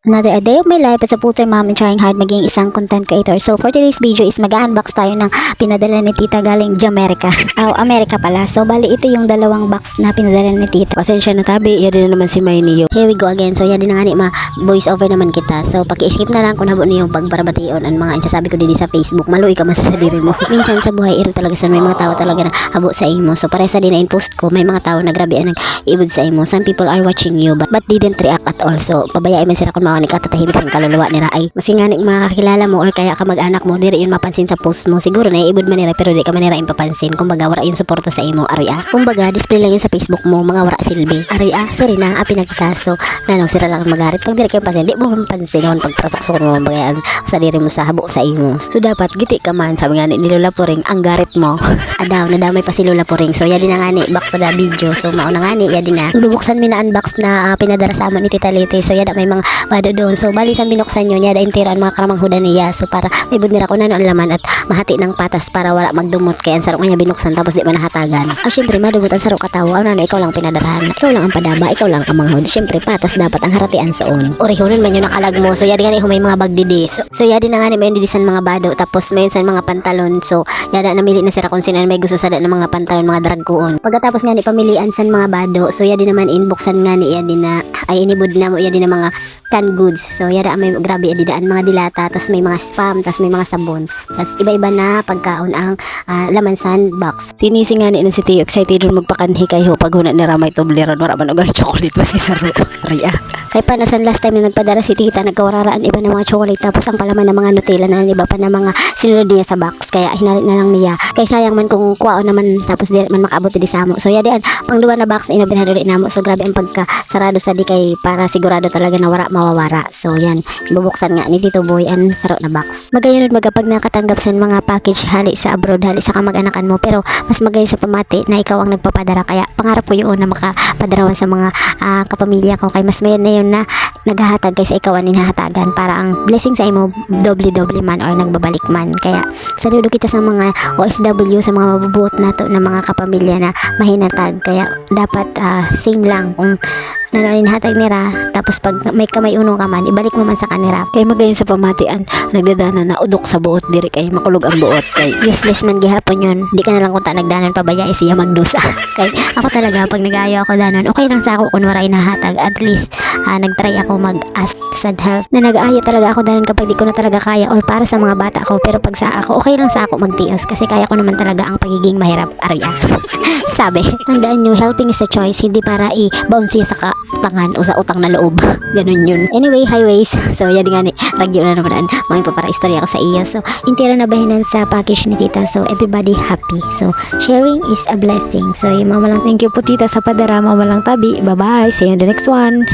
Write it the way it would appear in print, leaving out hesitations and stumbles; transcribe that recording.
Another a day of my life as a full-time mom and trying hard maging isang content creator. So for today's video is mag-unbox tayo ng pinadala ni tita galing Jamaica. America pala. So bali ito yung dalawang box na pinadala ni tita. Pasensya na tabi, yan din na naman si May niyo. Here we go again. So yan din na nga ni voice over naman kita. So paki-skip na lang kung habo niyo pagbarabation ang mga insasabi ko din sa Facebook. Maluwi ka man sa sadiri mo. Minsan sa buhay iro talaga sa may mga tao talaga na habo sa imo. So para sa din na in-post ko, may mga tao na grabe ang ibod sa imo. Some people are watching you but didn't react at all. So pabayaan man sila kung ni katatahimik ang kaluluwa ni Raay. Masinganik mga kakilala mo or kaya ka mag-anak mo, diri yun mapansin sa post mo. Siguro na iibod man nila pero di ka man nila papansin. Kumbaga wala yung suporta sa imo, aroy Kumbaga display lang yun sa Facebook mo, mga wala silbi. Aroy sorry na, pinagka. So nanong sira lang magarit. Pag diri kayo pansin, di mo mapansin nun pagprasok mo bagay sa diri mo sa habo sa imo. So dapat giti ka man, sabi nga ni Lola Puring, ang garit mo. Adaw, nadamay pa si Lola Puring. So yadi na nga ni, back to the video. So mauna nga ni, yadi na. Bubuksan mi na unbox na pinadara sa amon ni Tita Liti. So yada may mga bado doon. So bali sa binuksan nyo, yada intiro ang mga karamanghudan niya. So para may budnira ko na ang laman at mahati ng patas para wala magdumot. Kaya ang sarok nga binuksan tapos di man nahatagan. Syempre madumot ang sarok katawa. Ano, ikaw lang pinadarahan. Ikaw lang ang padaba, ikaw lang ang manghod. Syempre patas dapat ang haratian soon. Orihunan man yun ang kalag mo. So yadi nga ni may mga bagdidi. So yadi na nga ni may didisan mga bado. Tapos may sa mga pantalon. So yada namili na sila kung sino may gusto sa ng mga pantalon, mga dragkuon. Pagkatapos nga ni pamilian sa mga bado. So yadi naman inboxan nga ni yadi na ay inibud na mo yadi na mga canned goods. So yada may grabe yadi daan mga dilata, tas may mga spam, tas may mga sabon. Tas iba-iba na pagkaon ang laman sandbox. Sinisi nga ni si Tio, excited ron magpakanhi kayo pag huna ni Ramay Tobleron, wala man ugang chocolate pa si Saro. Ria. Kay pa nasan last time na nagpadara si tita, nagkawararaan iba ng mga chocolate tapos ang palaman ng mga Nutella na iba pa na mga sinunod niya sa box. Kaya hinalit na lang niya. Kay sayang man kung kuwaon naman tapos di man makaabot di samo. So yadian, pang duwa na box inabinado rin namo. So grabe ang pagkasarado sa di kay para sigurado talaga na wala mawawara. So yan, bubuksan nga ni Tito Boy ang sarap na box. Magayon magapag nakatanggap sa mga package hali sa abroad, hali sa kamag-anakan mo, pero mas magayon sa pamati na ikaw ang nagpapadara. Kaya pangarap ko yun na makapadarawan sa mga kapamilya ko. Kay mas mayon na yun na naghahatag kaysa ikaw ang hinahatagan para ang blessing sa imo doble-doble man or nagbabalik man. Kaya saludo kita sa mga OFW, sa mga mabubuot nato na mga kapamilya na mahinatag. Kaya dapat same lang kung naninihatag nila tapos pag may kamay unong ka man ibalik mo man sa kanila. Kay magayon sa pamatian, nagdadana na udok sa buot diri kay makulog ang buot kay Useless man gihapon yun. Di ka na lang kung nagdanan pabaya siya magdusa. Kay ako talaga pag nag-aayaw ako danon, okay lang sa ako kung wala inahatag. At least nagtry ako mag-ask sa help na nag-aayaw talaga ako danon kapag di ko na talaga kaya or para sa mga bata ko. Pero pag sa ako, okay lang sa ako magtios kasi kaya ko naman talaga ang pagiging mahirap. Arya. Sabi, tandaan nyo, helping is a choice, hindi para i-bounce siya sa tangan o sa utang na loob. Ganun yun. Anyway, highways. So, yan nga ni ragyo na naman. Mga para istorya ko sa iyo. So, intero na bahinan sa package ni tita. So, everybody happy. So, sharing is a blessing. So, yung mga malang thank you po tita sa padara, mamalang tabi. Bye-bye. See you in the next one.